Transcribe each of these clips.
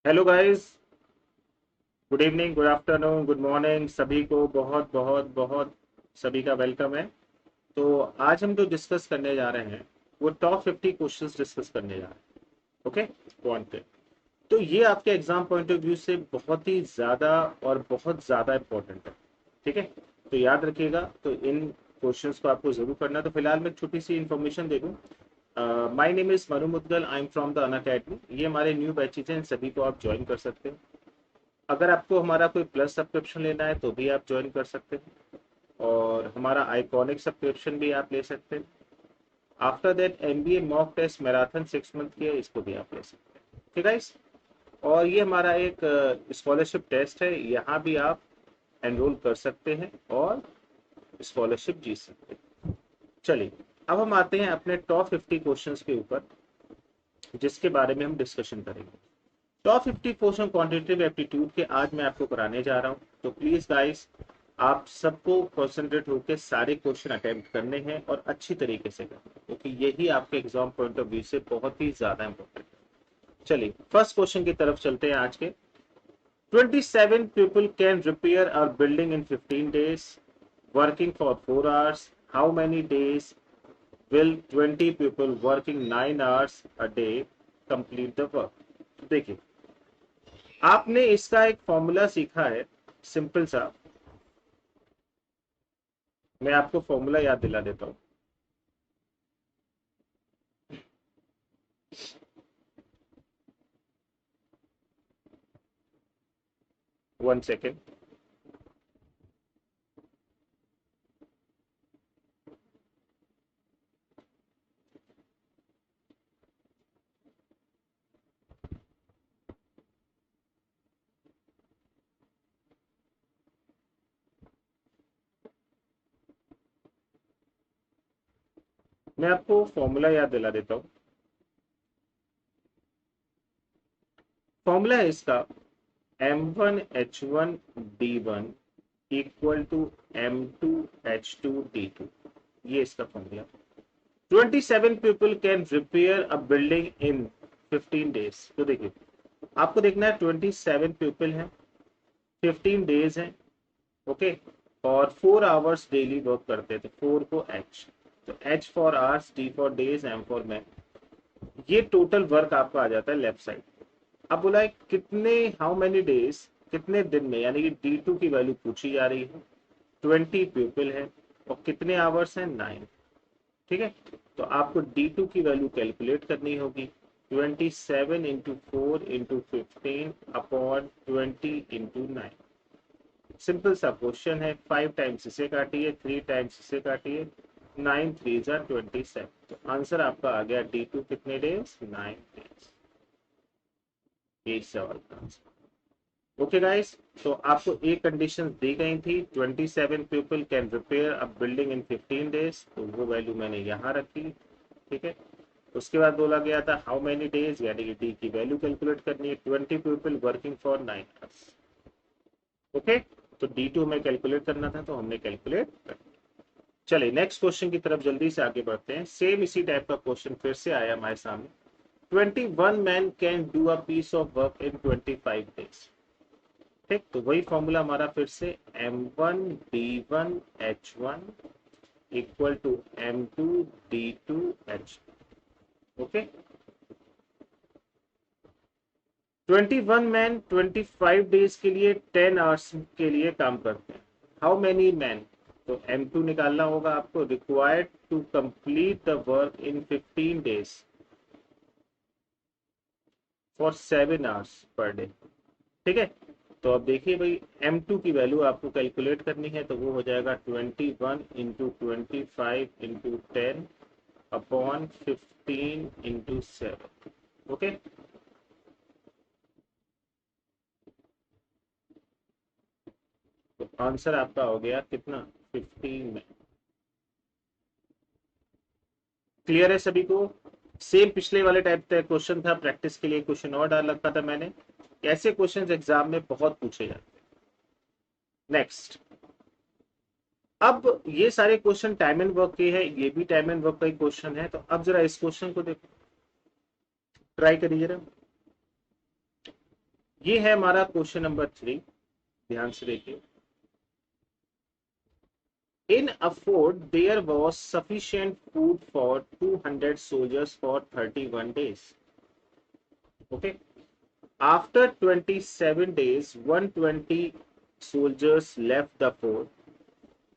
Hello guys. Good evening, good afternoon, good morning, सभी को बहुत बहुत बहुत सभी का वेलकम है। तो आज हम जो डिस्कस करने जा रहे हैं वो टॉप 50 क्वेश्चंस डिस्कस करने जा रहे हैं। ओके, पॉइंट पे। तो ये आपके एग्जाम पॉइंट ऑफ व्यू से बहुत ही ज्यादा और बहुत ज्यादा इंपॉर्टेंट है। ठीक है, तो याद रखिएगा। तो इन क्वेश्चंस को आपको जरूर करना है। तो फिलहाल मैं एक छोटी सी इन्फॉर्मेशन दे दूं। My name is Manu Mudgal, I am from the Unacademy. ये हमारे न्यू बैचेज हैं, इन सभी को आप ज्वाइन कर सकते हैं। अगर आपको हमारा कोई प्लस सब्सक्रिप्शन लेना है तो भी आप ज्वाइन कर सकते हैं, और हमारा आइकॉनिक सब्सक्रिप्शन भी आप ले सकते हैं। After that MBA mock test marathon 6 month की है, इसको भी आप ले सकते हैं। ठीक है guys? और ये हमारा एक स्कॉलरशिप टेस्ट है, यहाँ भी आप एनरोल कर सकते हैं और स्कॉलरशिप जीत सकते हैं। चलिए, अब हम आते हैं अपने टॉप 50 क्वेश्चंस के ऊपर, जिसके बारे में हम डिस्कशन करेंगे। टॉप 50 क्वेश्चन क्वांटिटेटिव एप्टीट्यूड के आज मैं आपको कराने जा रहा हूं। तो प्लीज गाइस, आप सबको कॉन्सेंट्रेट होकर सारे क्वेश्चन अटेम्प्ट करने हैं और अच्छी तरीके से करने हैं, क्योंकि यही आपके एग्जाम पॉइंट ऑफ व्यू से बहुत ही ज्यादा इंपॉर्टेंट है। चलिए फर्स्ट क्वेश्चन की तरफ चलते हैं आज के। 27 people can repair a building in 15 days working for 4 hours. How many days will 20 people working 9 hours a day complete the work? देखिए, आपने इसका एक फॉर्मूला सीखा है, सिंपल सा। मैं आपको फॉर्मूला याद दिला देता हूं। 1 सेकेंड। मैं आपको फॉर्मूला याद दिला देता हूं। फॉर्मूला है इसका M1H1D1 इक्वल टू M2H2D2। ये इसका फॉर्मूला। 27 people can repair a building in 15 days. तो देखिए, आपको देखना है 27 पीपल हैं, 15 डेज हैं। ओके, और 4 आवर्स डेली वर्क करते हैं, तो 4 को H, तो H for hours, D for days, M for man. ये टोटल वर्क आपका आ जाता है लेफ्ट साइड। अब बोला है कितने, हाउ मेनी डेज, कितने दिन में, यानी कि D2 की वैल्यू पूछी जा रही है। 20 पीपल है और कितने आवर्स हैं, 9। ठीक है, तो आपको D2 की वैल्यू कैलकुलेट करनी होगी। 27 into 4 into 15 upon 20 into 9। Simple सा क्वेश्चन है। 5 टाइम्स इसे काटिए, 3 टाइम्स इसे काटिए, 9 3 जा 27। तो आंसर आपका आ गया D2 कितने डेज, 9 डेज। ये सवाल का आंसर। ओके गाइस, तो आपको एक कंडीशन दी गई थी, 27 people can repair a building in 15 days, तो वो वैल्यू मैंने यहाँ रखी। ठीक है, उसके बाद बोला गया था हाउ मेनी डेज, यानी कि डी की वैल्यू कैलकुलेट करनी है। 20 people working for 9 hours. Okay, तो D2 हमें कैलकुलेट करना था, तो हमने कैलकुलेट कर दिया। चलिए नेक्स्ट क्वेश्चन की तरफ जल्दी से आगे बढ़ते हैं। सेम इसी टाइप का क्वेश्चन फिर से आया हमारे सामने। 21 man can do a piece of work in 25 days. ठीक, तो वही फॉर्मूला हमारा फिर से M1D1H1 equal to M2D2H। Okay, 21 man 25 days के लिए 10 आवर्स के लिए काम करते हैं। हाउ मेनी मैन, तो M2 निकालना होगा आपको। Required to complete the work in 15 days for 7 hours per day. ठीक है, तो अब देखिए भाई, M2 की वैल्यू आपको कैलकुलेट करनी है, तो वो हो जाएगा 21 into 25 into 10 upon 15 into 7। Okay, तो आंसर आपका हो गया कितना, 15 में। क्लियर है सभी को? सेम पिछले वाले टाइप का क्वेश्चन था, प्रैक्टिस के लिए क्वेश्चन और डाल रखा था मैंने। ऐसे क्वेश्चन एग्जाम में बहुत पूछे जाते हैं। नेक्स्ट, अब ये सारे क्वेश्चन टाइम एंड वर्क के हैं, ये भी टाइम एंड वर्क का ही क्वेश्चन है। तो अब जरा इस क्वेश्चन को देखो, ट्राई करिए जरा। ये है हमारा क्वेश्चन नंबर 3, ध्यान से देखिए। In a fort, there was sufficient food for 200 soldiers for 31 days. Okay. After 27 days, 120 soldiers left the fort.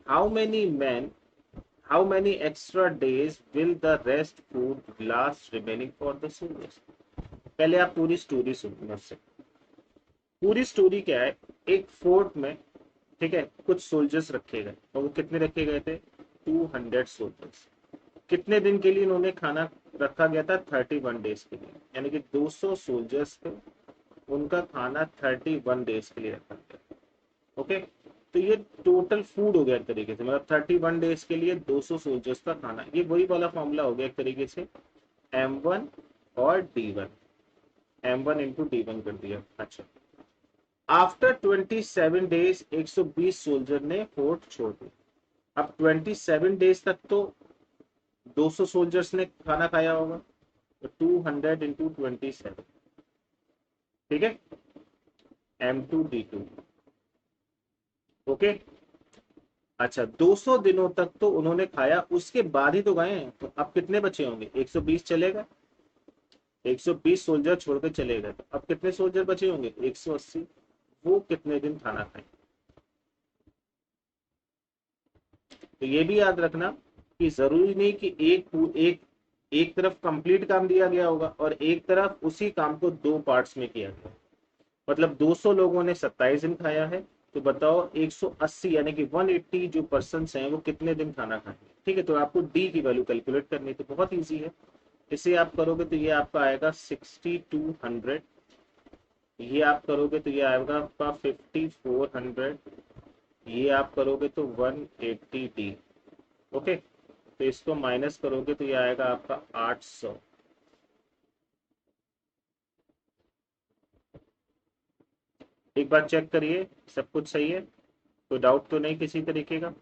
How many men, how many extra days will the rest food last remaining for the soldiers? पहले आप पूरी story सुनिए मुझसे। पूरी story क्या है, एक fort में, ठीक है, कुछ सोल्जर्स रखे गए और वो कितने रखे गए थे, 200 सोल्जर्स। कितने दिन के लिए इन्होंने खाना रखा गया था, 31 डेज के लिए, यानी कि 200 सोल्जर्स थे, उनका खाना 31 डेज के लिए रखा गया। ओके, तो ये टोटल फूड हो गया एक तरीके से, मतलब 31 डेज के लिए 200 सोल्जर्स का खाना। ये वही वाला फॉर्मूला हो गया एक तरीके से, M1 और D1, M1 इंटू D1 कर दिया। अच्छा, आफ्टर 27 डेज 120 सोल्जर ने फोर्ट छोड़ दिया। अब 27 डेज तक तो 200 सोल्जर्स ने खाना खाया होगा, तो 200 इंटू 27, ठीक है, M2D2। ओके, अच्छा, 200 दिनों तक तो उन्होंने खाया, उसके बाद ही तो गए हैं, तो अब कितने बचे होंगे, 120 चलेगा, 120 सोल्जर छोड़कर चले गए, तो अब कितने सोल्जर बचे होंगे, 180। वो कितने दिन खाना खाए। तो ये भी याद रखना कि जरूरी नहीं कि एक एक तरफ कंप्लीट काम दिया गया होगा और एक तरफ उसी काम को दो पार्ट्स में किया गया। मतलब 200 लोगों ने 27 दिन खाया है, तो बताओ 180 यानी कि 180 जो पर्सन हैं वो कितने दिन खाना खाएंगे। ठीक है, तो आपको डी की वैल्यू कैलकुलेट करनी, तो बहुत ईजी है। इसे आप करोगे तो ये आपका आएगा 6200, ये आप करोगे तो ये आएगा आपका 5400, ये आप करोगे तो 180D। ओके, तो इसको माइनस करोगे तो ये आएगा आपका 800। एक बार चेक करिए, सब कुछ सही है, कोई डाउट तो नहीं किसी तरीके का।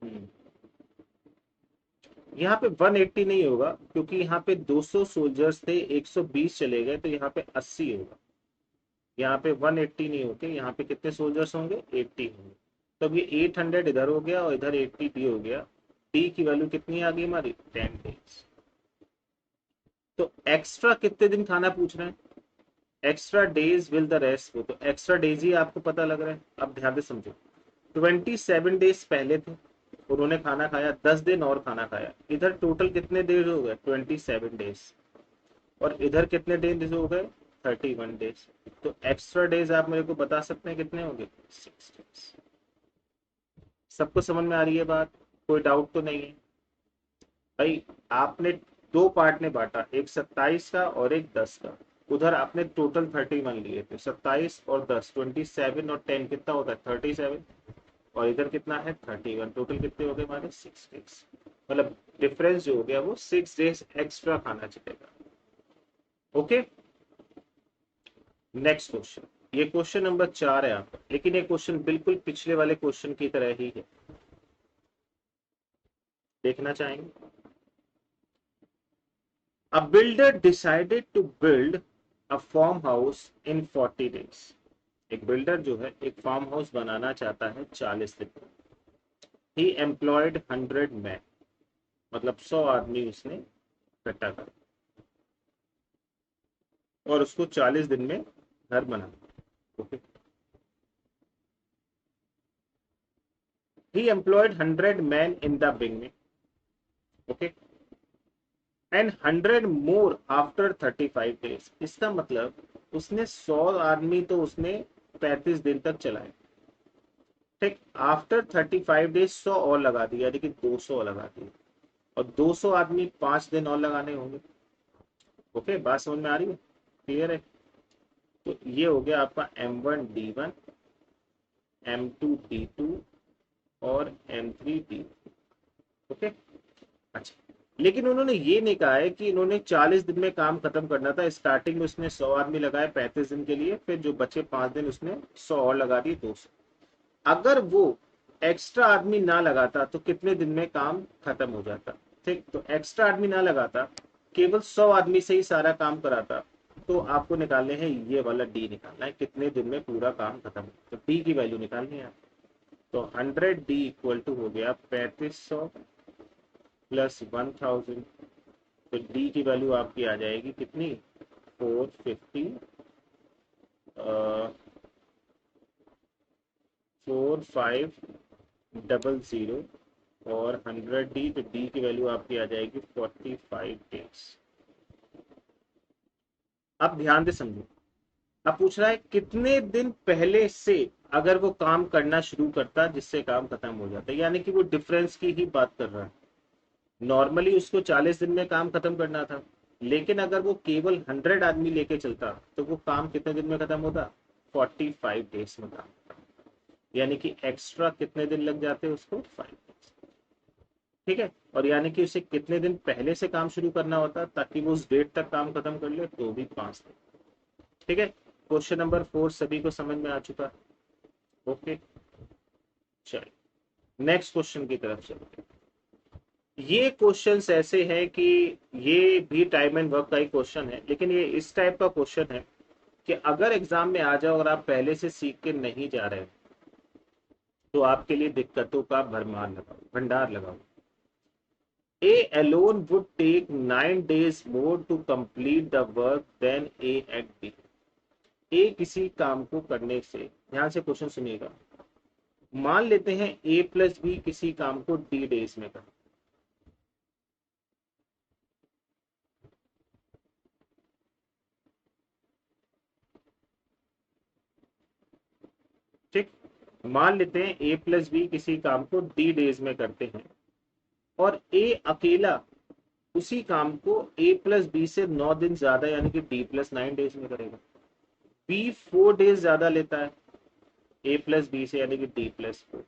हम्म, यहाँ पे 180 नहीं होगा क्योंकि यहाँ पे 200 सोल्जर्स थे, 120 चले गए, तो यहाँ पे 80 होगा। यहाँ पे 180 नहीं होके यहाँ पे कितने सोल्जर्स होंगे, 80 होंगे। तो अब ये 800 इधर हो गया और इधर 80 डी हो गया। डी की वैल्यू कितनी आ गई हमारी, 10 डेज। तो एक्स्ट्रा कितने दिन खाना पूछ रहे हैं, extra days will the rest, वो तो एक्स्ट्रा डेज ही आपको पता लग रहा है। अब ध्यान से समझो, 27 डेज पहले थे, उन्होंने खाना खाया, 10 दिन और खाना खाया, इधर टोटल कितने डेज हो गए, 27 डेज, और इधर कितने डेज हो गए, 31 डेज। तो एक्स्ट्रा डेज आप मेरे को बता सकते हैं कितने होंगे, 6 डेज। सबको समझ में आ रही है बात, कोई डाउट तो नहीं है भाई। आपने दो पार्ट में बांटा, एक 27 का और एक 10 का। उधर आपने टोटल 31 लिए थे, 27 और 10, 27 और 10 कितना होता है, 37, और इधर कितना है, 31। टोटल कितने हो गए हमारे, 6 डेज। मतलब डिफरेंस जो हो गया वो 6 डेज एक्स्ट्रा खाना चलेगा। ओके, नेक्स्ट क्वेश्चन, ये क्वेश्चन नंबर 4 है आपका, लेकिन ये क्वेश्चन बिल्कुल पिछले वाले क्वेश्चन की तरह ही है, देखना चाहेंगे। A builder decided to build a farmhouse in 40 days. एक बिल्डर जो है एक फार्म हाउस बनाना चाहता है 40 दिन में। He employed 100 men, मतलब 100 आदमी उसने इकट्ठा कर, और उसको 40 दिन में घर बनाना। Okay, he employed 100 men in the beginning, okay, and 100 more after 35 days. इसका मतलब उसने 100 आदमी तो उसने 35 दिन तक चलाए, ठीक, आफ्टर 35 डेज 100 और लगा दिया, यानी कि 200 लगा दिए, और 200 आदमी 5 दिन और लगाने होंगे। ओके, बात समझ में आ रही है, क्लियर है। तो ये हो गया आपका M1D1, M2D2 और M3D। ओके, अच्छा, लेकिन उन्होंने ये नहीं कहा है कि इन्होंने 40 दिन में काम खत्म करना था। स्टार्टिंग में उसने 100 आदमी लगाए 35 दिन के लिए, फिर जो बचे 5 दिन उसने 100 और लगा दिए, 200। अगर वो एक्स्ट्रा आदमी ना लगाता तो कितने दिन में काम खत्म हो जाता। ठीक, तो एक्स्ट्रा आदमी ना लगाता, केवल 100 आदमी से ही सारा काम कराता, तो आपको निकालने हैं ये वाला डी निकालना है, कितने दिन में पूरा काम खत्म हो, तो डी की वैल्यू निकालनी है। तो 100D इक्वल टू हो गया 3500 प्लस 1000। तो डी की वैल्यू आपकी आ जाएगी कितनी, 450, 4500 और 100D, तो डी की वैल्यू आपकी आ जाएगी 45 डेज। अब ध्यान से समझो, अब पूछ रहा है कितने दिन पहले से अगर वो काम करना शुरू करता जिससे काम खत्म हो जाता है, यानी कि वो डिफरेंस की ही बात कर रहा है। नॉर्मली उसको 40 दिन में काम खत्म करना था, लेकिन अगर वो केवल 100 आदमी लेके चलता तो वो काम कितने दिन में खत्म होता, 45 डेज में काम, यानी कि एक्स्ट्रा कितने दिन लग जाते उसको, 5 डेज। ठीक है, और यानी कि उसे कितने दिन पहले से काम शुरू करना होता ताकि वो उस डेट तक काम खत्म कर ले, तो भी 5 दिन। ठीक है, क्वेश्चन नंबर 4 सभी को समझ में आ चुका है। ओके, चलिए नेक्स्ट क्वेश्चन की तरफ चलते हैं। ये क्वेश्चंस ऐसे हैं कि ये भी टाइम एंड वर्क का ही क्वेश्चन है, लेकिन ये इस टाइप का क्वेश्चन है कि अगर एग्जाम में आ जाओ और आप पहले से सीख के नहीं जा रहे तो आपके लिए दिक्कतों का भंडार लगाओ। A alone would take 9 days more to complete the work than A at B. A किसी काम को करने से, ध्यान से क्वेश्चन सुनिएगा, मान लेते हैं A प्लस बी किसी काम को D डेज में कर, ठीक, मान लेते हैं A प्लस बी किसी काम को D डेज में करते हैं और A अकेला उसी काम को A प्लस बी से 9 दिन ज्यादा यानी कि D प्लस 9 डेज में करेगा। B 4 डेज ज्यादा लेता है A प्लस बी से यानी कि D प्लस 4।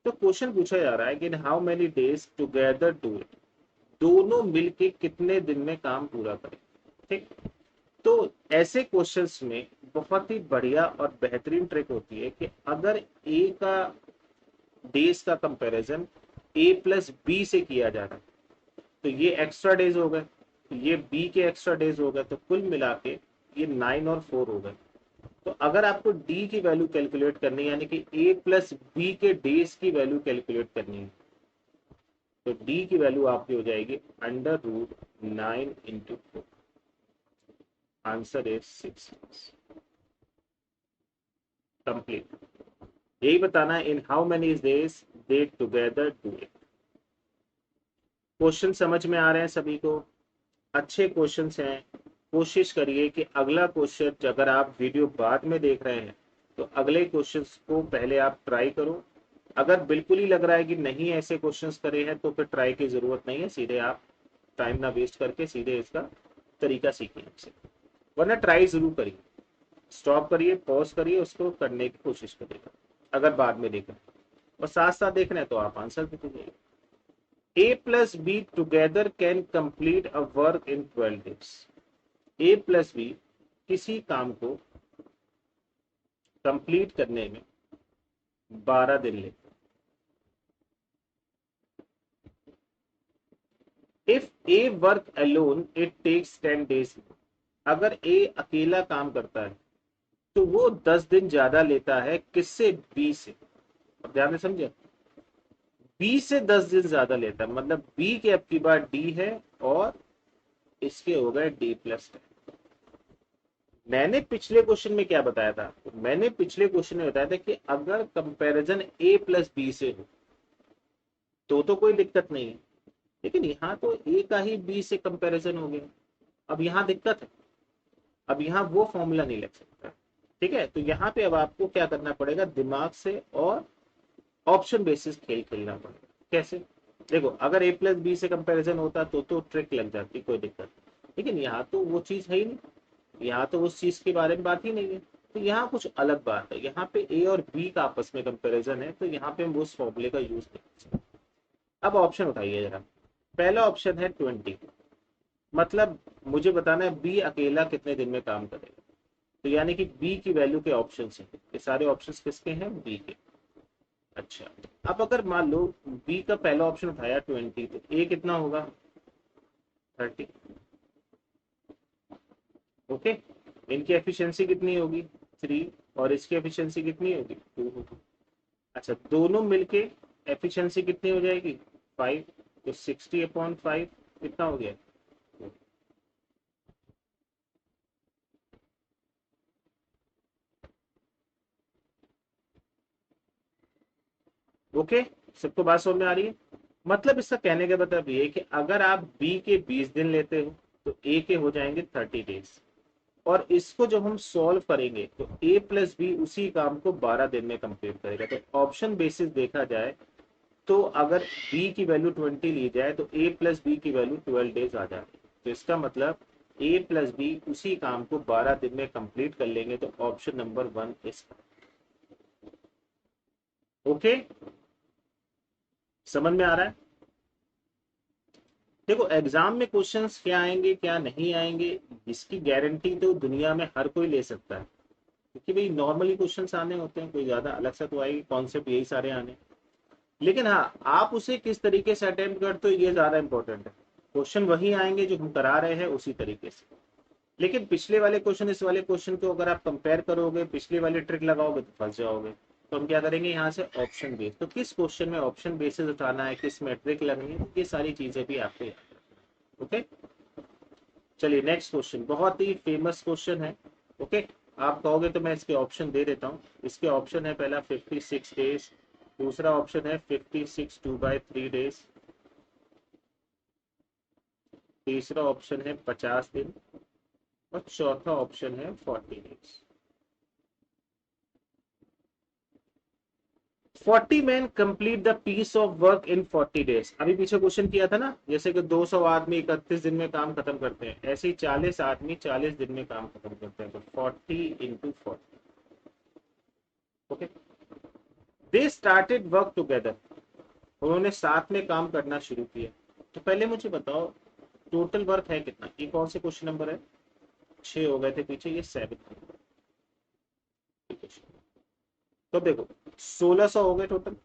तो क्वेश्चन पूछा जा रहा है कि in how many days together do it, दोनों मिलके कितने दिन में काम पूरा करें। ठीक, तो ऐसे क्वेश्चंस में बहुत ही बढ़िया और बेहतरीन ट्रिक होती है कि अगर ए का डेज का कंपैरिजन ए प्लस बी से किया जा रहा है तो ये एक्स्ट्रा डेज हो गए, तो ये बी के एक्स्ट्रा डेज हो गए, तो कुल मिला के ये 9 और 4 हो गए। तो अगर आपको डी की वैल्यू कैलकुलेट करनी है यानी कि ए प्लस बी के डेज की वैल्यू कैलकुलेट करनी है, तो डी की वैल्यू आपकी हो जाएगी √9 × 4। Answer is 6 complete. यही बताना है in how many days they together do it. Question समझ में आ रहे हैं सभी को, अच्छे क्वेश्चंस हैं। कोशिश करिए कि अगला क्वेश्चन अगर आप वीडियो बाद में देख रहे हैं तो अगले क्वेश्चंस को पहले आप ट्राई करो। अगर बिल्कुल ही लग रहा है कि नहीं ऐसे क्वेश्चंस करे हैं तो फिर ट्राई की जरूरत नहीं है, सीधे आप टाइम ना वेस्ट करके सीधे इसका तरीका सीखिए हमसे, वरना ट्राई जरूर करिए, स्टॉप करिए, पॉज करिए, उसको करने की कोशिश करिएगा अगर बाद में देखना और साथ साथ देखना है तो आप आंसर भी दीजिएगा। A plus B together can complete a work in 12 days. A plus B किसी काम को कंप्लीट करने में 12 दिन लेते। If A work alone, it takes 10 days. अगर A अकेला काम करता है तो वो 10 दिन ज्यादा लेता है, किससे, B से। अब ध्यान से समझे, B से 10 दिन ज्यादा लेता है, मतलब B के अब की बार D है और इसके हो गए D प्लस 10। मैंने पिछले क्वेश्चन में क्या बताया था, मैंने पिछले क्वेश्चन में बताया था कि अगर कंपैरिजन A प्लस बी से हो तो कोई दिक्कत नहीं है, लेकिन यहाँ तो A का ही B से कंपैरिजन हो गया। अब यहाँ दिक्कत है, अब यहाँ वो फॉर्मूला नहीं लग सकता। ठीक है, तो यहाँ पे अब आपको क्या करना पड़ेगा, दिमाग से और ऑप्शन बेसिस खेल खेलना पड़ेगा। कैसे, देखो अगर A प्लस बी से कंपैरिजन होता तो ट्रिक लग जाती, कोई दिक्कत, लेकिन यहाँ तो वो चीज है ही नहीं, यहाँ तो उस चीज के बारे में बात ही नहीं है। तो यहाँ कुछ अलग बात है, यहाँ पे ए और बी का आपस में कंपैरिजन है, तो यहाँ पे हम उस फॉर्मूले का यूज नहीं कर सकते। अब ऑप्शन उठाइए जरा, पहला ऑप्शन है 20, मतलब मुझे बताना है बी अकेला कितने दिन में काम करेगा, तो यानी कि बी की वैल्यू के ऑप्शन है, ये सारे ऑप्शन किसके हैं, बी के। अच्छा, अब अगर मान लो बी का पहला ऑप्शन उठाया 20, तो ए कितना होगा? 30। ओके, इनकी एफिशिएंसी कितनी होगी? 3। और इसकी एफिशिएंसी कितनी होगी? 2 होगी। अच्छा, दोनों मिलके एफिशिएंसी कितनी हो जाएगी? 5। तो 60/5 कितना हो गया? ओके, सबको बात समझ में आ रही है? मतलब इसका कहने का मतलब ये है कि अगर आप बी के 20 दिन लेते हो तो ए के हो जाएंगे 30 डेज। और इसको जब हम सॉल्व करेंगे तो ए प्लस बी उसी काम को 12 दिन में कंप्लीट करेगा। तो ऑप्शन बेसिस देखा जाए तो अगर बी की वैल्यू 20 ली जाए तो ए प्लस बी की वैल्यू 12 डेज आ जाती है। तो इसका मतलब ए प्लस बी उसी काम को 12 दिन में कंप्लीट कर लेंगे। तो ऑप्शन नंबर 1 इज। ओके, समझ में आ रहा है? देखो, एग्जाम में क्वेश्चंस क्या आएंगे क्या नहीं आएंगे इसकी गारंटी तो दुनिया में हर कोई ले सकता है, क्योंकि भाई नॉर्मली क्वेश्चंस आने होते हैं, कोई ज्यादा अलग सा तो आएगी, कॉन्सेप्ट यही सारे आने। लेकिन हाँ, आप उसे किस तरीके से अटेम्प्ट करते हो ये ज्यादा इंपॉर्टेंट है। क्वेश्चन वही आएंगे जो हम करा रहे हैं उसी तरीके से। लेकिन पिछले वाले क्वेश्चन इस वाले क्वेश्चन को अगर आप कंपेयर करोगे, पिछले वाले ट्रिक लगाओगे तो फंस जाओगे। तो हम क्या करेंगे यहाँ से? Option base. तो किस क्वेश्चन में ऑप्शन बेसिस उठाना है, किस मेट्रिक लगनी है, ये सारी चीजें भी आपको याद रखनी है। ओके, चलिए नेक्स्ट क्वेश्चन बहुत ही फेमस क्वेश्चन है। ओके, आप कहोगे तो मैं इसके ऑप्शन दे देता हूँ। इसके ऑप्शन है, पहला 56 डेज, दूसरा ऑप्शन है 56 2/3 डेज, तीसरा ऑप्शन है 50 दिन, और चौथा ऑप्शन है 40 days. 40 man complete the piece of work in 40 days. अभी पीछे क्वेश्चन किया था ना, जैसे कि 200 आदमी 31 दिन में काम खत्म करते हैं, ऐसे ही 40 आदमी 40 दिन में काम खत्म करते हैं। तो 40 × 40। Okay, they started work together. उन्होंने साथ में काम करना शुरू किया। तो पहले मुझे बताओ टोटल वर्क है कितना? ये कौन से क्वेश्चन नंबर है? 6 हो गए थे पीछे, ये 7। तो देखो 1600 हो गए टोटल,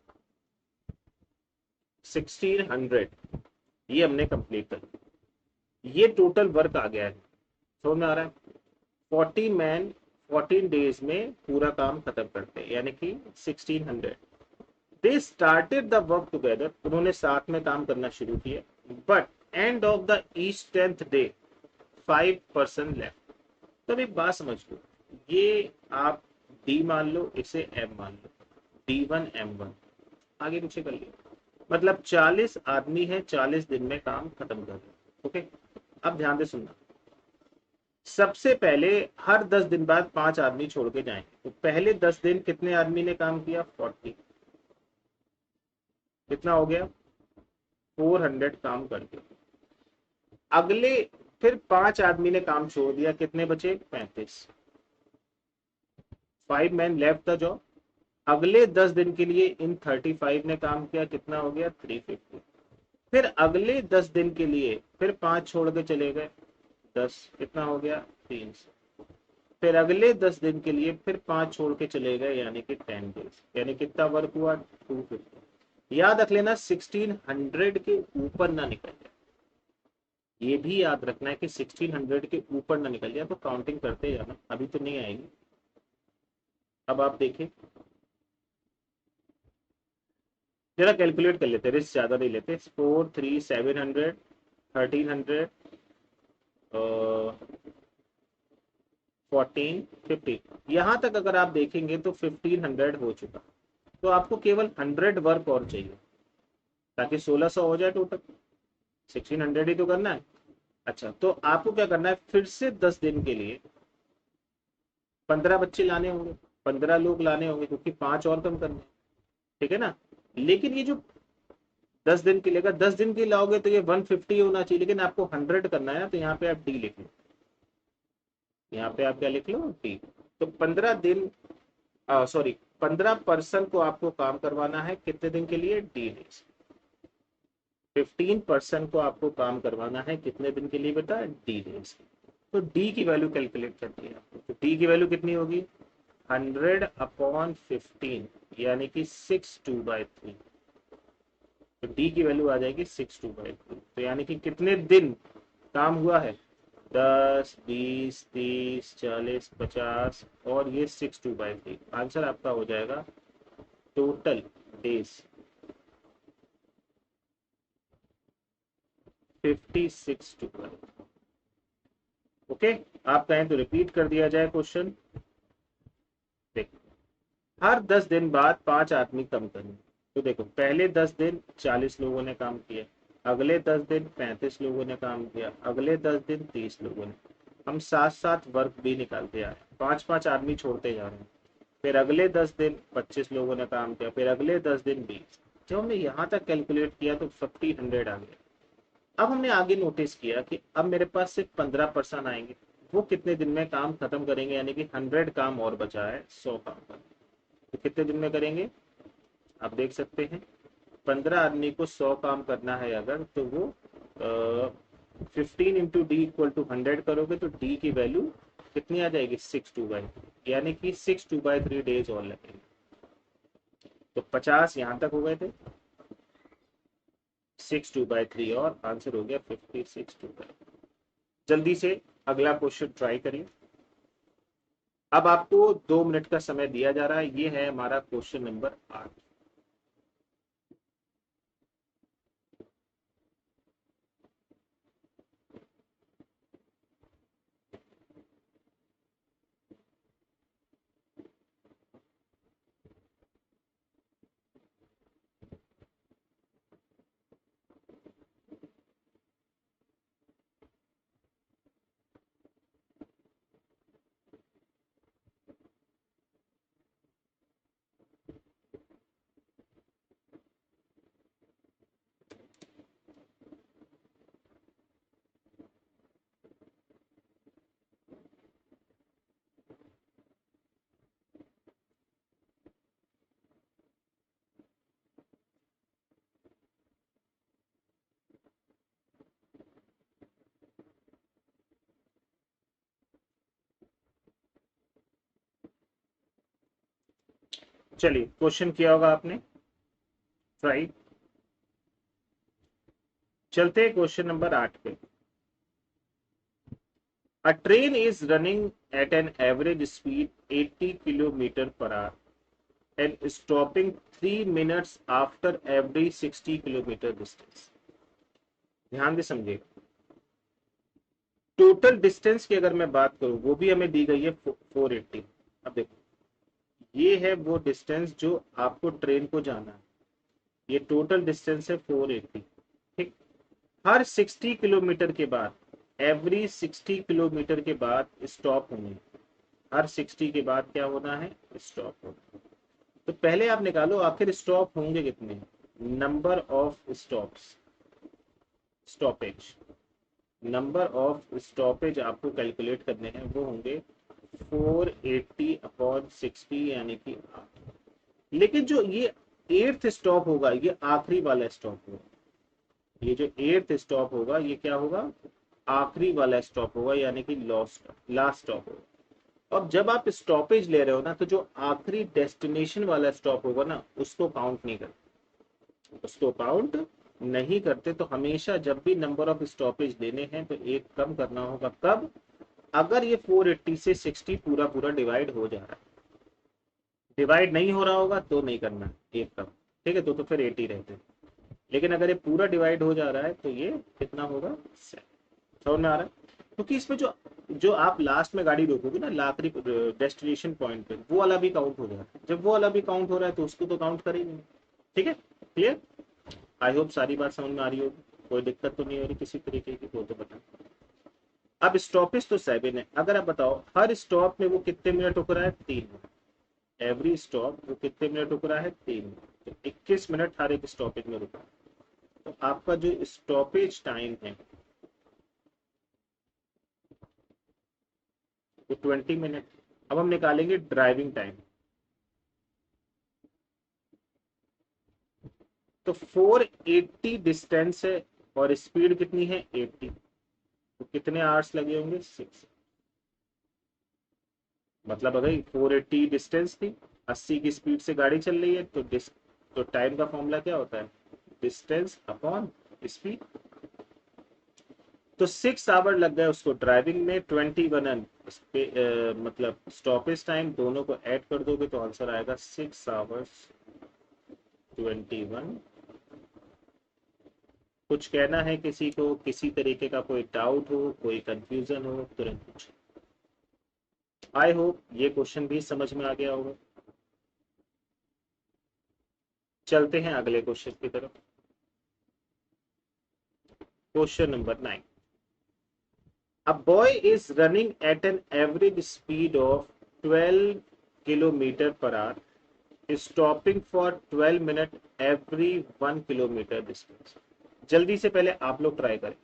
1600 ये हमने कंप्लीट कर लिया। ये टोटल वर्क आ गया है, समझ में आ रहा है? 40 मैन 14 डेज में पूरा काम खत्म करते हैं, यानी कि 1600। They started the work together, उन्होंने साथ में काम करना शुरू किया। But end of the each 10th day 5 person left. तो एक बात समझ लो, ये आप डी मान लो, इसे एम मान लो, D1 M1 आगे पीछे कर लिया। मतलब 40 आदमी है, 40 दिन में काम खत्म कर रहे। ओके, अब ध्यान से सुनना। सबसे पहले हर 10 दिन बाद 5 आदमी छोड़ के जाएंगे। तो पहले 10 दिन कितने आदमी ने काम किया? 40। कितना हो गया? 400 काम करके। अगले फिर 5 आदमी ने काम छोड़ दिया, कितने बचे? 35। 5 मैन लेफ्ट द जॉब। अगले 10 दिन के लिए इन 35 ने काम किया, कितना हो गया? 350। फिर अगले 10 दिन के लिए फिर 5 छोड़ के चले गए, 10, कितना हो गया? 300। फिर अगले 10 दिन के लिए फिर 5 छोड़ के चले गए, यानी कि 10 डेज, यानी कितना वर्क हुआ? 250। याद रख लेना 1600 के ऊपर ना निकल जाए। ये भी याद रखना है कि 1600 के ऊपर ना निकल जाए, तो काउंटिंग करते जाना, अभी तो नहीं आएगी। अब आप देखिए, जरा कैलकुलेट कर लेते, रिस्क ज्यादा नहीं लेते। 4 3 700, 1300, 14 15, यहां तक अगर आप देखेंगे तो 1500 हो चुका। तो आपको केवल 100 वर्क और चाहिए ताकि 1600 हो जाए टोटल। 1600 ही तो करना है। अच्छा, तो आपको क्या करना है? फिर से 10 दिन के लिए 15 बच्चे लाने होंगे, 15 लोग लाने होंगे, क्योंकि 5 और कम करने हैं। ठीक है ना? लेकिन ये जो 10 दिन के लिए, अगर 10 दिन के लिए लाओगे तो ये 150 होना चाहिए, लेकिन आपको 100 करना है, तो यहाँ पे आप डी लिख लो। यहाँ पे आप क्या लिख लो? डी। तो 15 दिन, सॉरी, 15 पर्सन को आपको काम करवाना है, कितने दिन के लिए? D days। 15 पर्सन को आपको काम करवाना है, कितने दिन के लिए बेटा? D days। तो डी की वैल्यू कैलकुलेट करती है आपको। तो डी की वैल्यू कितनी होगी? 100/15 यानी कि 6/2/3। तो डी की वैल्यू आ जाएगी 6/2/3। तो यानी कि कितने दिन काम हुआ है? 10, 20, 30, 40, 50 और ये 6/2/3। आंसर आपका हो जाएगा टोटल डेज 56/2। ओके, आप कहें तो रिपीट कर दिया जाए क्वेश्चन। देखो, हर 10 दिन बाद 5 आदमी कम करें। तो देखो, पहले 10 दिन 40 लोगों ने काम किया, अगले 10 दिन 35 लोगों ने काम किया, अगले 10 दिन 30 लोगों ने। हम साथ साथ वर्क भी निकालते आ रहे हैं, 5-5 आदमी छोड़ते जा रहे हैं। फिर अगले 10 दिन 25 लोगों ने काम किया, फिर अगले 10 दिन 20। जब हमने यहाँ तक कैलकुलेट किया तो 50 100 आ गया। अब हमने आगे नोटिस किया कि अब मेरे पास सिर्फ 15% आएंगे। वो कितने दिन में काम खत्म करेंगे? यानी कि 100 काम और बचा है 100 काम का। तो कितने दिन में करेंगे? आप देख सकते हैं, 15 आदमी को 100 काम करना है अगर, तो वो 15 × D = 100 करोगे तो डी की वैल्यू कितनी आ जाएगी? 6/2/3, यानी कि 6/2/3 डेज और लगेंगे। तो 50 यहां तक हो गए थे, 6/2/3 और आंसर हो गया 56/2/3। जल्दी से अगला क्वेश्चन ट्राई करिए। अब आपको 2 मिनट का समय दिया जा रहा है। ये है हमारा क्वेश्चन नंबर 8। चलिए, क्वेश्चन किया होगा आपने ट्राई। चलते हैं क्वेश्चन नंबर 8 पे। A train is running at an average speed 80 kilometer per hour and stopping 3 minutes after every 60 kilometre distance. ध्यान से समझिएगा। टोटल डिस्टेंस की अगर मैं बात करूं, वो भी हमें दी गई है 480। अब देखो, ये है वो डिस्टेंस जो आपको ट्रेन को जाना है। ये टोटल डिस्टेंस है 480। ठीक, हर 60 किलोमीटर के बाद, एवरी 60 किलोमीटर के बाद स्टॉप होंगे। हर 60 के बाद क्या होना है? स्टॉप होना। तो पहले आप निकालो आखिर स्टॉप होंगे कितने। Number of stops, stoppage, number of stoppage आपको कैलकुलेट करने हैं। वो होंगे 480/60 यानी कि 8। लेकिन जो ये 8th स्टॉप होगा, ये आखिरी वाला स्टॉप होगा। ये जो 8th स्टॉप होगा, ये क्या होगा? आखिरी वाला स्टॉप होगा, यानी कि लास्ट स्टॉप होगा। अब जब आप स्टॉपेज ले रहे हो ना, तो जो आखिरी डेस्टिनेशन वाला स्टॉप होगा ना, उसको काउंट नहीं करते। उसको काउंट नहीं करते। तो हमेशा जब भी नंबर ऑफ स्टॉपेज लेने हैं तो एक कम करना होगा। कब? अगर ये 480 से 60 पूरा पूरा डिवाइड हो जा रहा है। डिवाइड नहीं हो रहा होगा तो नहीं करना, एक कम। ठीक है, तो फिर 80 रहते हैं। लेकिन अगर ये पूरा डिवाइड हो जा रहा है तो ये कितना होगा? 7। समझ में आ रहा है? क्योंकि इसमें जो जो आप लास्ट में गाड़ी रोकोगे ना, आखिरी डेस्टिनेशन पॉइंट पे, वो वाला भी काउंट हो जाता है। जब वो वाला भी काउंट हो रहा है तो उसको तो काउंट कर ही नहीं। ठीक है, क्लियर? आई होप सारी बात समझ में आ रही होगी। कोई दिक्कत तो नहीं हो रही किसी तरीके की? तो बता। अब स्टॉपेज तो 7 है। अगर आप बताओ हर स्टॉप में वो कितने मिनट रुक रहा है? 3 मिनट। एवरी स्टॉप वो कितने मिनट रुक रहा है? 3 मिनट। तो 21 मिनट हर एक स्टॉपेज में रुका। तो आपका जो स्टॉपेज टाइम है वो 20 मिनट। अब हम निकालेंगे ड्राइविंग टाइम। तो 480 डिस्टेंस है और स्पीड कितनी है? 80। तो कितने आवर्स लगे होंगे? 6। मतलब अगर 480 डिस्टेंस थी, 80 की स्पीड से गाड़ी चल रही है, तो टाइम का फॉर्मूला क्या होता है? Distance upon speed. तो 6 आवर लग गए उसको ड्राइविंग में, 21 मतलब स्टॉपेज टाइम, दोनों को ऐड कर दोगे तो आंसर आएगा 6 आवर्स 21। कुछ कहना है किसी को, किसी तरीके का कोई डाउट हो, कोई कंफ्यूजन हो, तुरंत पूछो। आई होप ये क्वेश्चन भी समझ में आ गया होगा। चलते हैं अगले क्वेश्चन की तरफ। Question number 9। A boy is running at an average speed of 12 kilometer per hour, stopping for 12 minutes every 1 kilometer distance. जल्दी से पहले आप लोग ट्राई करें।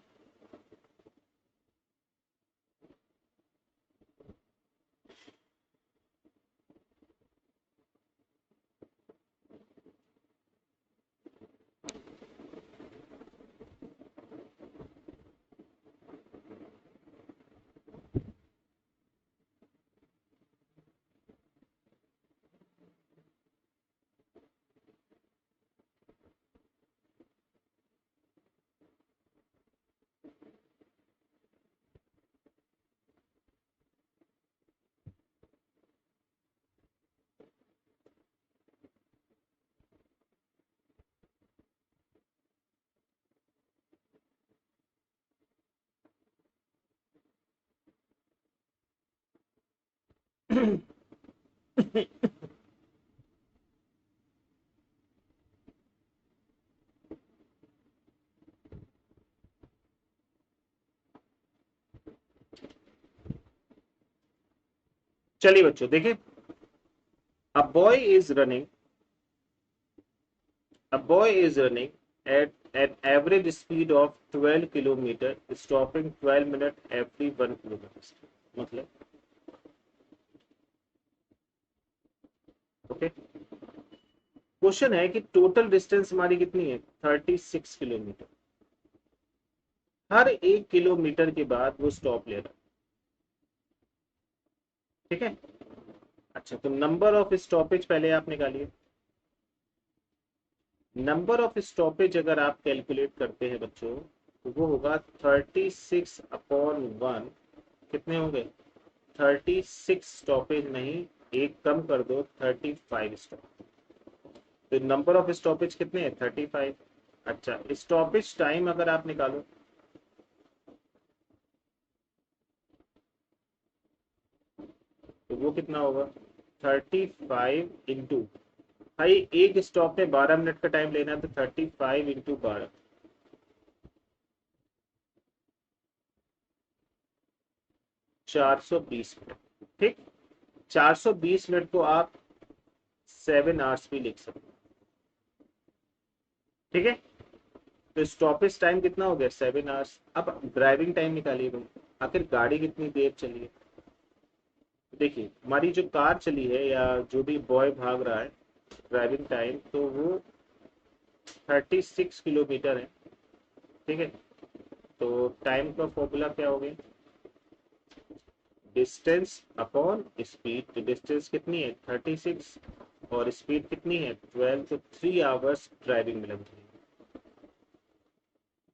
चलिए बच्चों देखिए, a boy is running a boy is running at an average speed of 12 kilometer, stopping 12 minutes every 1 kilometer। मतलब ओके, क्वेश्चन है कि टोटल डिस्टेंस हमारी कितनी है? 36 किलोमीटर। हर 1 किलोमीटर के बाद वो स्टॉप ले रहा है। ठीक है। अच्छा, तो नंबर ऑफ स्टॉपेज पहले आप निकालिए। नंबर ऑफ स्टॉपेज अगर आप कैलकुलेट करते हैं बच्चों, तो वो होगा 36/1। कितने होंगे? 36 स्टॉपेज नहीं, एक कम कर दो, 35 स्टॉप। तो नंबर ऑफ स्टॉपेज कितने हैं? 35। अच्छा, स्टॉपेज टाइम अगर आप निकालो, तो वो कितना होगा? 35 इंटू, भाई एक स्टॉप में 12 मिनट का टाइम लेना है, तो 35 इंटू 12, 420 मिनट। ठीक, 420 मिनट को आप 7 आवर्स भी लिख सकते हो। ठीक है, तो स्टॉपेज टाइम कितना हो गया? 7 आवर्स। अब ड्राइविंग टाइम निकालिए भाई, आखिर गाड़ी कितनी देर चली है। देखिए, हमारी जो कार चली है या जो भी बॉय भाग रहा है, ड्राइविंग टाइम तो वो 36 किलोमीटर है। ठीक है, तो टाइम का फॉर्मूला क्या हो गया? Distance upon speed. तो डिस्टेंस कितनी है? 36, और स्पीड कितनी है? 12। तो 3 आवर्स ड्राइविंग में लग जाएगी।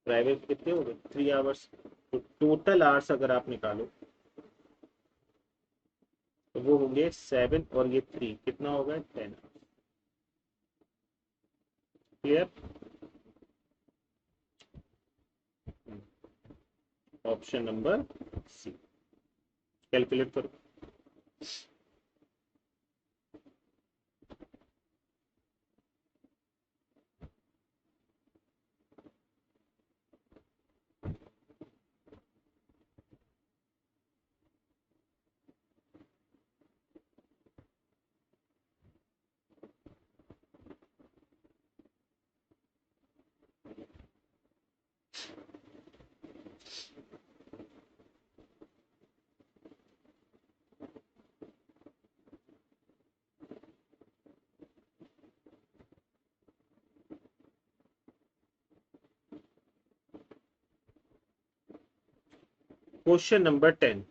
ड्राइविंग कितने हो गए? 3 आवर्स। तो टोटल आवर्स अगर आप निकालो, तो वो होंगे 7, और ये 3 कितना हो गया? 10। Clear? Option number C. Calculate करो। Question number 10।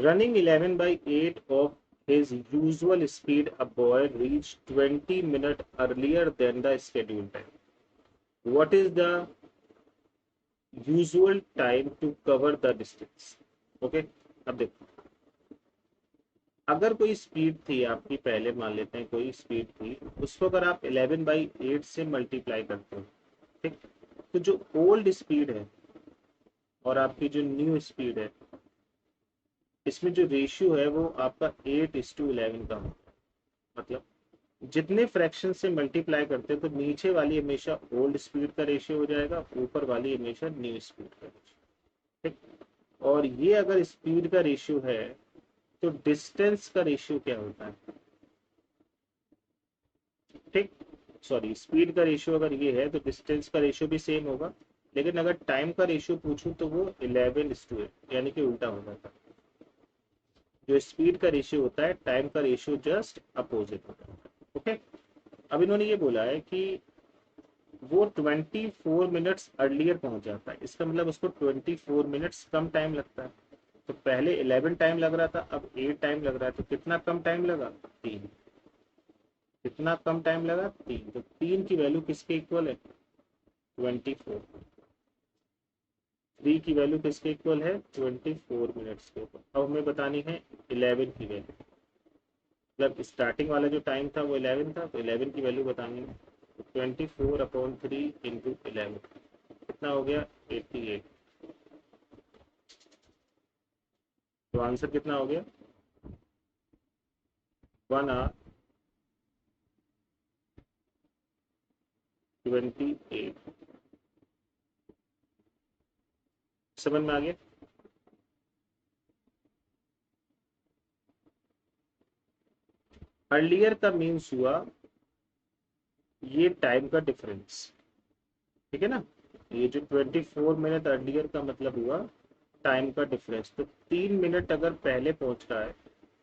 Running 11/8 of his usual speed, a boy reached 20 minutes earlier than the scheduled time. What is the usual time to cover the distance? Okay, अब देखो, अगर कोई speed थी आपकी, पहले मान लेते हैं कोई स्पीड थी, उसको अगर आप 11/8 से मल्टीप्लाई करते हो, ठीक, तो जो ओल्ड स्पीड है और आपकी जो न्यू स्पीड है, इसमें जो रेशियो है वो आपका 8:11 का हो। मतलब जितने फ्रैक्शन से मल्टीप्लाई करते हैं तो नीचे वाली हमेशा ओल्ड स्पीड का रेशियो हो जाएगा, ऊपर वाली हमेशा न्यू स्पीड का रेशियो, ठीक। और ये अगर स्पीड का रेशियो है तो डिस्टेंस का रेशियो क्या होता है, ठीक। सॉरी, स्पीड का रेशियो अगर ये है तो डिस्टेंस का रेशियो भी सेम होगा, लेकिन अगर टाइम का रेशियो पूछूं तो वो 11:8 यानी कि उल्टा हो जाता है। जो स्पीड का रेशियो होता है, टाइम का रेशियो जस्ट अपोजिट होता है। ओके, अब इन्होंने ये बोला है कि वो 24 मिनट्स अर्लियर पहुंच जाता है, इसका मतलब उसको 24 मिनट्स कम टाइम लगता है। तो पहले 11 टाइम लग रहा था, अब 8 टाइम लग रहा है, तो कितना कम टाइम लगा, 3। कितना कम टाइम लगा, 3। तो 3 की वैल्यू किसके इक्वल है, 24। 3 की वैल्यू किसके इक्वल है, 24 मिनट्स के ऊपर। अब हमें बतानी है 11 की वैल्यू। मतलब स्टार्टिंग वाला जो टाइम था वो 11 था, तो 11 की वैल्यू बतानी है। 24/3 इंटू 11 कितना हो गया, 88। तो आंसर कितना हो गया, 1 hour 28। समझ में आ गया। अर्लियर का मीन्स हुआ ये टाइम का डिफरेंस, ठीक है ना। ये जो 24 मिनट अर्लियर का मतलब हुआ टाइम का डिफरेंस। तो 3 मिनट अगर पहले पहुंच रहा है,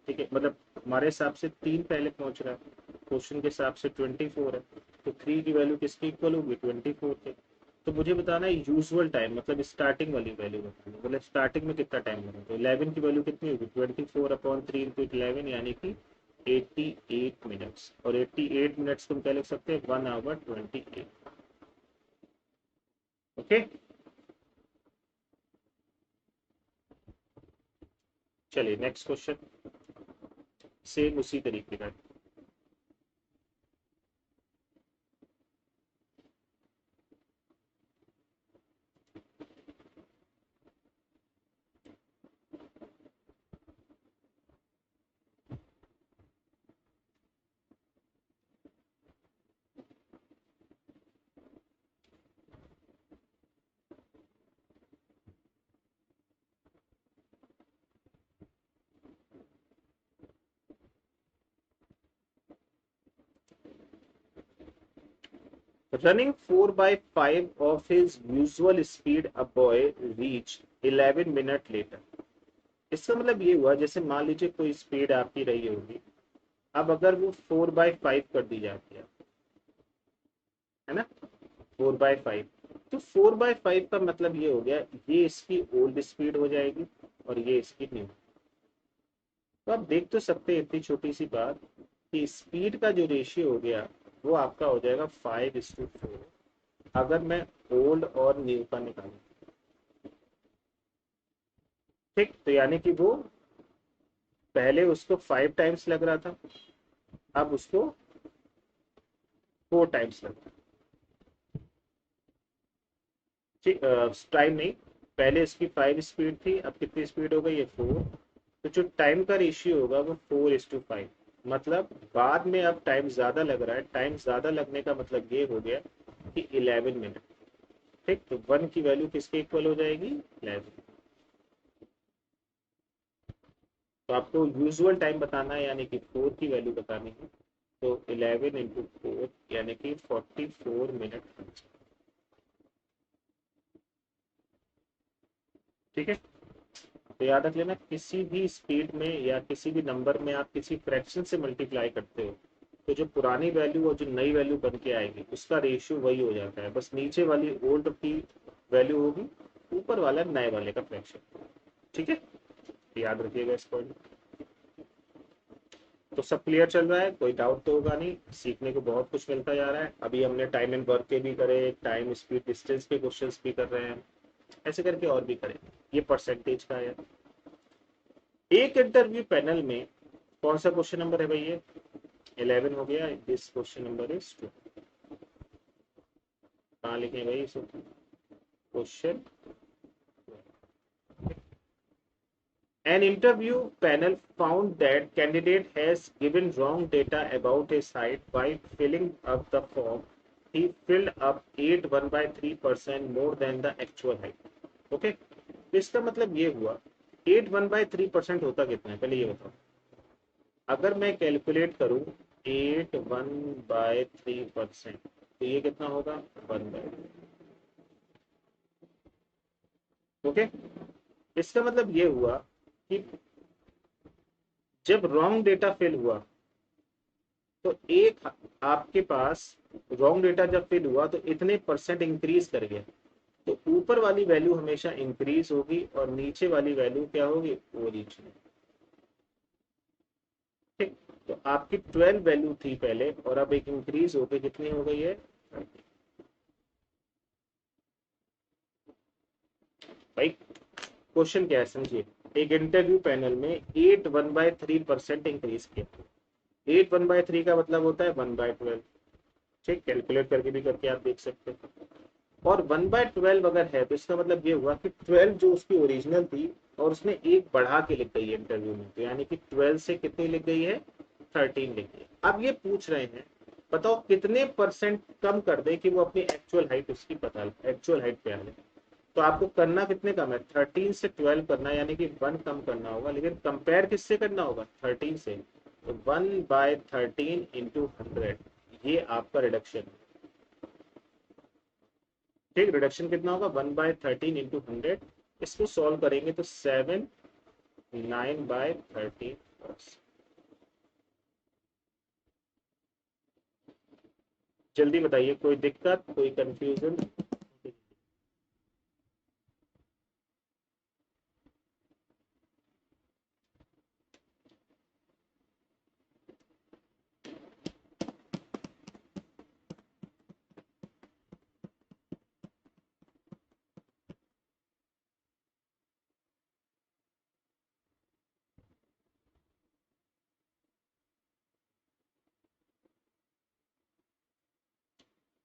ठीक है, मतलब हमारे हिसाब से 3 पहले पहुंच रहा है, क्वेश्चन के हिसाब से 24 है, तो 3 की वैल्यू किसकी इक्वल होगी, 24 के। तो मुझे बताना है यूजुअल टाइम, मतलब स्टार्टिंग वाली वैल्यू बतानी है, मतलब स्टार्टिंग में कितना टाइम लगा। तो 11 की वैल्यू कितनी होगी, 24/3 इंटू 11 यानी कि 88 मिनट्स। और 88 मिनट्स तुम क्या लिख सकते हैं, 1 hour 28। ओके, चलिए नेक्स्ट क्वेश्चन, सेम उसी तरीके का। Running 4/5 of his usual speed, a boy reached 11 minutes later. इसका मतलब ये हुआ, जैसे मान लीजिए कोई स्पीड आपकी रही होगी, अब अगर वो 4/5 कर दी जाती है ना, 4/5, तो 4/5 का मतलब ये हो गया, ये इसकी ओल्ड स्पीड हो जाएगी और ये इसकी न्यू। तो आप देख तो सकते हैं इतनी छोटी सी बात कि स्पीड का जो रेशियो हो गया वो आपका हो जाएगा 5:4, अगर मैं ओल्ड और न्यू का निकालूं, ठीक। तो यानी कि वो पहले उसको 5 टाइम्स लग रहा था, अब उसको 4 टाइम्स लग रहा है, ठीक। टाइम नहीं, पहले इसकी 5 स्पीड थी, अब कितनी स्पीड हो गई है, 4। तो जो टाइम का रेशियो होगा वो 4:5, मतलब बाद में अब टाइम ज्यादा लग रहा है। टाइम ज्यादा लगने का मतलब ये हो गया कि 11 मिनट, ठीक। तो 1 की वैल्यू किसके इक्वल हो जाएगी, 11। तो आपको यूजुअल टाइम बताना है, यानी कि 4 की वैल्यू बतानी है। तो 11 इंटू 4 यानी कि 44 मिनट, ठीक है। तो याद रख लेना, किसी भी स्पीड में या किसी भी नंबर में आप किसी फ्रैक्शन से मल्टीप्लाई करते हो तो जो पुरानी वैल्यू और जो नई वैल्यू बन के आएगी उसका रेशियो वही हो जाता है, बस नीचे वाली ओल्ड की वैल्यू होगी, ऊपर वाला नए वाले का फ्रैक्शन, ठीक है। याद रखिएगा इस पॉइंट। तो सब क्लियर चल रहा है, कोई डाउट तो होगा नहीं, सीखने को बहुत कुछ मिलता जा रहा है। अभी हमने टाइम एंड वर्क के भी करे, टाइम स्पीड डिस्टेंस के क्वेश्चंस भी कर रहे हैं, ऐसे करके और भी करें। ये परसेंटेज का है। एक इंटरव्यू पैनल में कौन सा क्वेश्चन नंबर है भाई? ये 11 हो गया। This question number is 2। कहाँ लिखे भाई इसे? Question. An interview panel found that candidate has given wrong data about his height while filling up the form. He filled up 8 1/3% more than the actual height. Okay? तो इसका मतलब ये हुआ 8 1/3% होता कितना है पहले ये बताओ। अगर मैं कैलकुलेट करूं 8 1/3% तो ये कितना होगा 1/। ओके, इसका मतलब ये हुआ कि जब रॉन्ग डेटा फिल हुआ तो एक आपके पास रॉन्ग डेटा जब फिल हुआ तो इतने परसेंट इंक्रीज कर गया। तो ऊपर वाली वैल्यू हमेशा इंक्रीज होगी और नीचे वाली वैल्यू क्या होगी? ओरिजिनल। ठीक, तो आपकी 12 वैल्यू थी पहले और अब एक इंक्रीज होकर कितनी हो गई है? भाई क्वेश्चन क्या है समझिए। एक इंटरव्यू पैनल में 8 1/3% इंक्रीज किया। 8 1/3 का मतलब होता है 1/12। ठीक, कैलकुलेट करके भी करके आप देख सकते हैं। और 1/12 अगर है तो इसका मतलब ये हुआ कि 12 जो उसकी ओरिजिनल थी और उसने एक बढ़ा के लिख गई है इंटरव्यू में, तो यानी कि 12 से कितनी लिख गई है? 13 लिख गई है। अब ये पूछ रहे हैं बताओ कितने परसेंट कम कर दे कि वो अपनी एक्चुअल हाइट उसकी पता एक्चुअल हाइट पे आ जाए। तो आपको करना कितने कम है? 13 से 12 करना, यानी कि 1 कम करना होगा। लेकिन कंपेयर किससे करना होगा? 13 से। तो 1/13 इंटू 100, ये आपका रिडक्शन है। ठीक, रिडक्शन कितना होगा? 1/13 इंटू 100। इसको सॉल्व करेंगे तो 7 9/13। जल्दी बताइए, कोई दिक्कत, कोई कंफ्यूजन?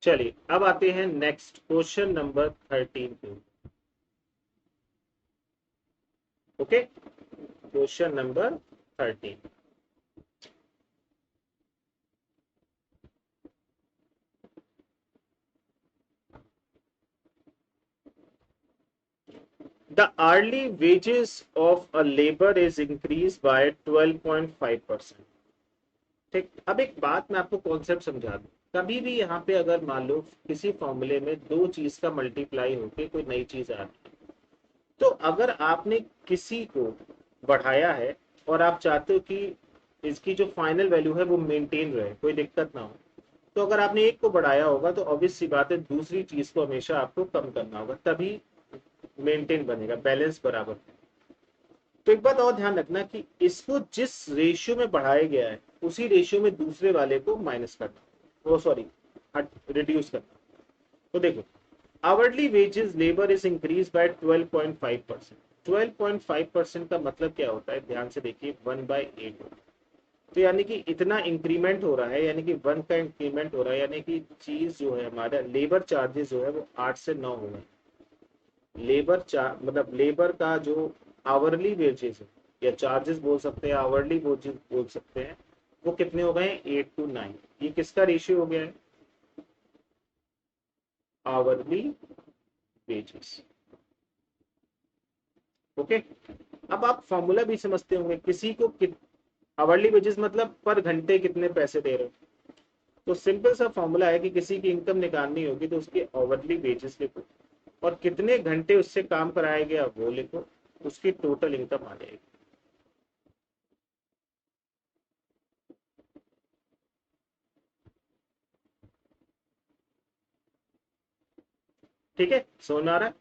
चलिए अब आते हैं नेक्स्ट क्वेश्चन नंबर 13 पे। Okay, question number 13। The hourly wages of a labor is increased by 12.5%। ठीक, अब एक बात मैं आपको कॉन्सेप्ट समझा दूं। कभी भी यहाँ पे अगर मान लो किसी फॉर्मूले में दो चीज का मल्टीप्लाई होके कोई नई चीज आ रही है, तो अगर आपने किसी को बढ़ाया है और आप चाहते हो कि इसकी जो फाइनल वैल्यू है वो मेंटेन रहे, कोई दिक्कत ना हो, तो अगर आपने एक को बढ़ाया होगा तो ऑब्वियस सी बात है दूसरी चीज को हमेशा आपको कम करना होगा, तभी मेंटेन बनेगा, बैलेंस बराबर। तो एक बात और ध्यान रखना कि इसको जिस रेशियो में बढ़ाया गया है उसी रेशियो में दूसरे वाले को माइनस करना, वो सॉरी रिड्यूस करना। तो देखो, hourly wages labour is increase by 12.5%। 12.5% का मतलब क्या होता है? ध्यान से देखिए, 1/8 होता है। तो यानी कि इतना इंक्रीमेंट हो रहा है, यानी कि 1 का इंक्रीमेंट हो रहा है, यानी कि चीज जो है हमारा लेबर चार्जेस जो है वो 8 से 9 हो गए। लेबर चार्ज मतलब लेबर का जो आवरली वेजेस है या चार्जेस बोल सकते हैं, आवरली वेजेस बोल सकते हैं, वो कितने हो गए? 8 to 9। ये किसका रेशियो हो गया है? Hourly wages. ओके, अब आप फॉर्मूला भी समझते होंगे। किसी को आवरली वेजेस मतलब पर घंटे कितने पैसे दे रहे हो। तो सिंपल सा फॉर्मूला है कि किसी की इनकम निकालनी होगी तो उसकी आवरली वेजेस लिखो और कितने घंटे उससे काम कराया गया वो लिखो, उसकी टोटल इनकम आ जाएगी। ठीक है, समझ में आ रहा है?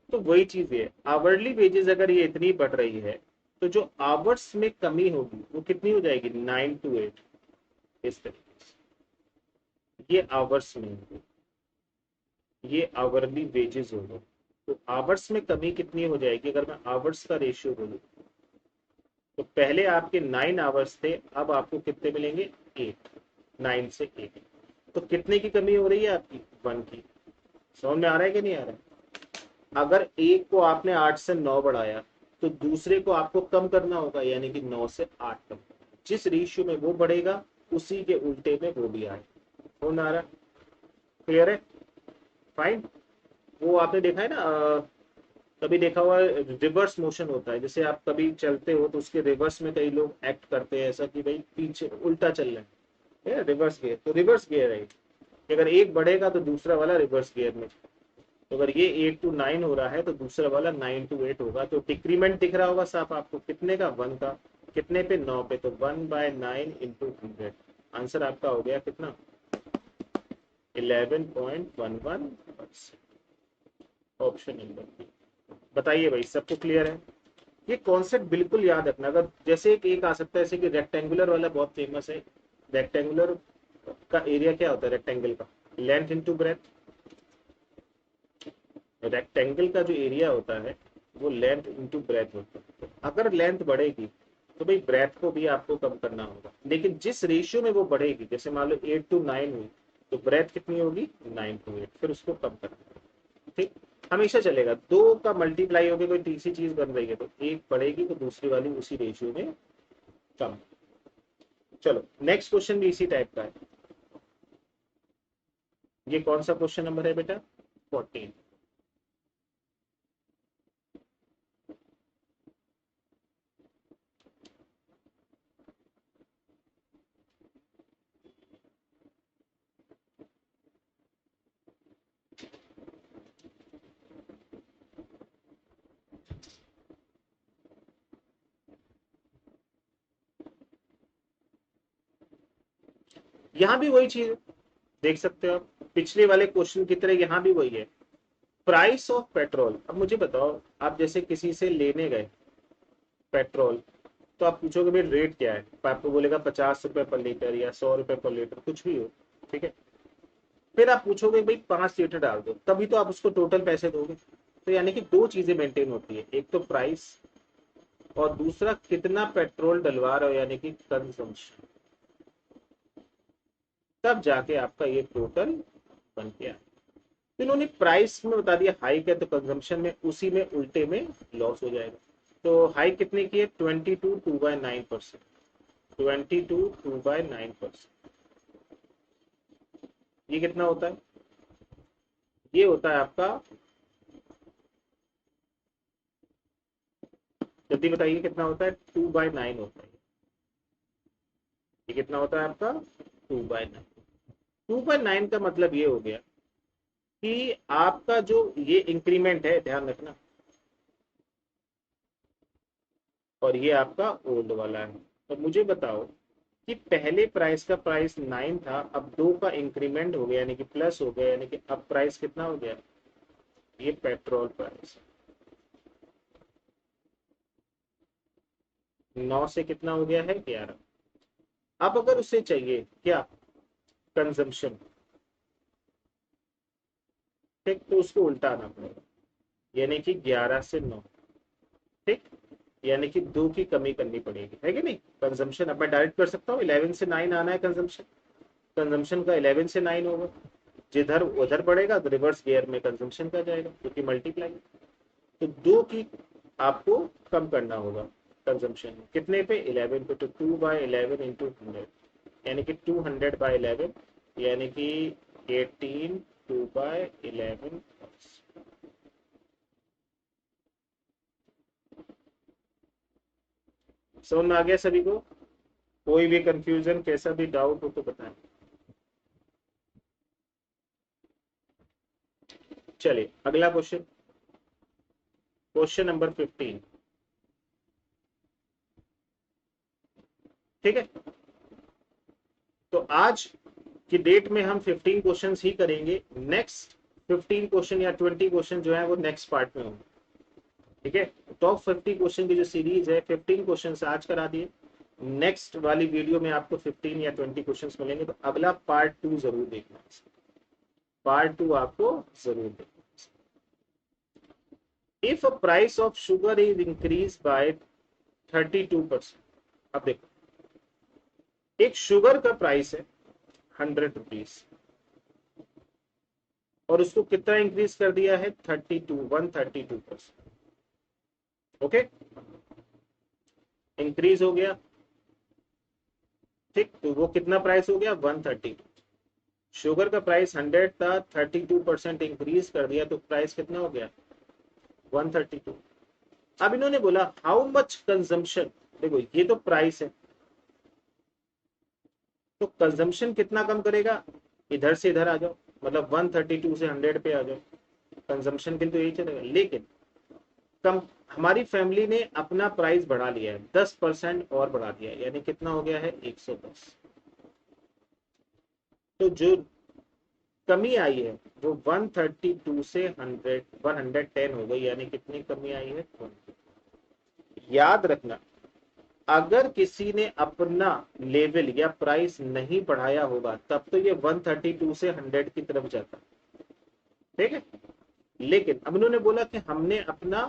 तो वही चीज है, आवरली वेजेस अगर ये इतनी बढ़ रही है तो जो आवर्स में कमी होगी वो कितनी हो जाएगी, 9 to 8, इस तरीके से। ये आवर्स में होगी, ये आवरली वेजेस होगा। तो आवर्स में कमी कितनी हो जाएगी, अगर मैं आवर्स का रेशियो बोलूं तो पहले आपके 9 आवर्स थे, अब आपको कितने मिलेंगे, 8। 9 से 8, तो कितने की कमी हो रही है आपकी, 1 की। समझ में आ रहा है कि नहीं आ रहा है? अगर एक को आपने 8 से 9 बढ़ाया तो दूसरे को आपको कम करना होगा, यानी कि 9 से 8 कम। जिस रेशियो में वो बढ़ेगा उसी के उल्टे में वो भी आए। समझ आ रहा है? क्लियर है? फाइन। वो आपने देखा है ना, कभी देखा हुआ रिवर्स मोशन होता है, जैसे आप कभी चलते हो तो उसके रिवर्स में कई लोग एक्ट करते हैं ऐसा कि भाई पीछे उल्टा चल रहा है, रिवर्स गियर। तो रिवर्स गियर है कि अगर एक बढ़ेगा तो दूसरा वाला रिवर्स गियर में। तो अगर ये 8 to 9 हो रहा है तो दूसरा वाला 9 to 8 होगा। तो डिक्रीमेंट दिख रहा होगा साफ आपको, कितने का, 1 का। कितने पे, 9 पे, तो 1/9 × 100। आंसर आपका हो गया कितना, 11.11%। Option number B. बताइए भाई, सबको क्लियर है? ये कॉन्सेप्ट बिल्कुल याद रखना। अगर जैसे एक आ सकता है, जैसे कि रेक्टेंगुलर वाला बहुत फेमस है। रेक्टेंगुलर का एरिया क्या होता है, रेक्टेंगल का लेंथ इंटू ब्रेथ। रेक्टेंगल का जो एरिया होता है वो लेंथ इंटू ब्रेथ होता है। अगर लेंथ बढ़ेगी तो भाई ब्रेथ को भी आपको कम करना होगा, लेकिन जिस रेशियो में वो बढ़ेगी, जैसे मान लो 8 to 9 हुई, तो ब्रेथ कितनी होगी, 9 to 8, फिर उसको कम करना होगा। ठीक, हमेशा चलेगा। दो का मल्टीप्लाई होगी, कोई तीसरी चीज बन रही है तो एक बढ़ेगी तो दूसरी वाली उसी रेशियो में कम। चलो नेक्स्ट क्वेश्चन भी इसी टाइप का है। ये कौन सा क्वेश्चन नंबर है बेटा, 14। यहाँ भी वही चीज है, देख सकते हो आप, पिछले वाले क्वेश्चन की तरह यहाँ भी वही है। Price of petrol. अब मुझे बताओ, आप जैसे किसी से लेने गए पेट्रोल, तो आप पूछोगे भाई रेट क्या है, तो आपको बोलेगा 50 रुपए पर लीटर या 100 रुपए पर लीटर, कुछ भी हो। ठीक है, फिर आप पूछोगे भाई 5 लीटर डाल दो, तभी तो आप उसको टोटल पैसे दोगे। तो यानी कि दो चीजें मेंटेन होती है, एक तो प्राइस और दूसरा कितना पेट्रोल डलवा रहे हो, यानी कि कंजम्पशन। तब जाके आपका ये टोटल बन गया। तो इन्होंने प्राइस में बता दिया हाइक है, तो कंजम्पशन में उसी में उल्टे में लॉस हो जाएगा। तो हाइक कितने की है, 22 2/9%। 22 2/9%। ये कितना होता है, ये होता है आपका, जल्दी बताइए कितना होता है, 2/9 होता है। ये कितना होता है आपका, 2/9। 2/9 का मतलब ये हो गया कि आपका जो ये इंक्रीमेंट है, ध्यान रखना, और ये आपका ओल्ड वाला है। तो मुझे बताओ कि पहले प्राइस का प्राइस 9 था, अब 2 का इंक्रीमेंट हो गया यानी कि प्लस हो गया, यानी कि अब प्राइस कितना हो गया, ये पेट्रोल प्राइस 9 से कितना हो गया है, 11। अब अगर उसे चाहिए क्या, कंजम्पशन, ठीक, तो उसको उल्टा आना पड़ेगा, यानी कि 11 से 9। ठीक, यानी कि 2 की कमी करनी पड़ेगी, है कि नहीं। कंजम्पशन अब मैं डायरेक्ट कर सकता हूँ, 11 से 9 आना है कंजम्पशन। कंजम्पशन का 11 से 9 होगा, जिधर उधर बढ़ेगा तो रिवर्स गियर में कंजम्पशन का जाएगा, क्योंकि मल्टीप्लाई। तो 2 की आपको कम करना होगा कंजम्पशन में, कितने पे, 11 पे। तो 2/11 × 100, यानी कि 200/11, यानी कि 18 2/11। समझ में आ गया सभी को? कोई भी कंफ्यूजन, कैसा भी डाउट हो तो बताएं। चलिए अगला क्वेश्चन, क्वेश्चन नंबर 15। ठीक है, तो आज की डेट में हम 15 क्वेश्चंस ही करेंगे। नेक्स्ट 15 क्वेश्चन या 20 क्वेश्चन जो है वो नेक्स्ट पार्ट में होंगे। ठीक है, टॉप 50 क्वेश्चन की जो सीरीज है 15 क्वेश्चन आज करा दिए। नेक्स्ट वाली वीडियो में आपको 15 या 20 क्वेश्चंस मिलेंगे, तो अगला पार्ट 2 जरूर देखना, पार्ट 2 आपको जरूर देखना। If a price of sugar is increase by 32%, अब देखो एक शुगर का प्राइस है 100 रुपीज और उसको कितना इंक्रीज कर दिया है 132%। ओके, इंक्रीज हो गया, ठीक, तो वो कितना प्राइस हो गया 132। शुगर का प्राइस 100 था, 32% इंक्रीज कर दिया तो प्राइस कितना हो गया 132। अब इन्होंने बोला हाउ मच कंजम्पशन, देखो ये तो प्राइस है, तो कंजम्पशन कितना कम करेगा, इधर से इधर आ जाओ, मतलब 132 से 100 पे आ जाओ, कंजम्पशन के लिए तो यही चलेगा। लेकिन कम, हमारी फैमिली ने अपना प्राइस बढ़ा लिया है 10% और बढ़ा दिया है, यानी कितना हो गया है 110। तो जो कमी आई है वो 132 से 110 हो गई, यानी कितनी कमी आई है 20। याद रखना, अगर किसी ने अपना लेवल या प्राइस नहीं बढ़ाया होगा तब तो ये 132 से 100 की तरफ जाता, ठीक है। लेकिन अब उन्होंने बोला कि हमने अपना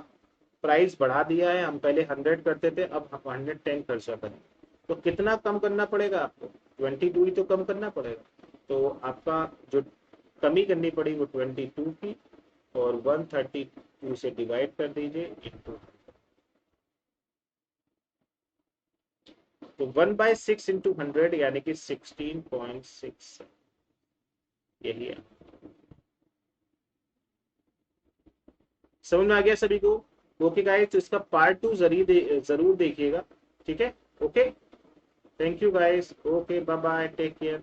प्राइस बढ़ा दिया है, हम पहले 100 करते थे, अब हम 110 खर्चा करें, तो कितना कम करना पड़ेगा आपको 22 ही तो कम करना पड़ेगा। तो आपका जो कमी करनी पड़ी वो 22 की, और 132 से डिवाइड कर दीजिए इंटू, तो 1/6 इंटू 100 यानी कि 16.6, यही है। समझ में आ गया सभी को? ओके गाइस, तो इसका पार्ट 2 जरूर देखिएगा, ठीक है। Okay, thank you guys, okay bye bye, take care.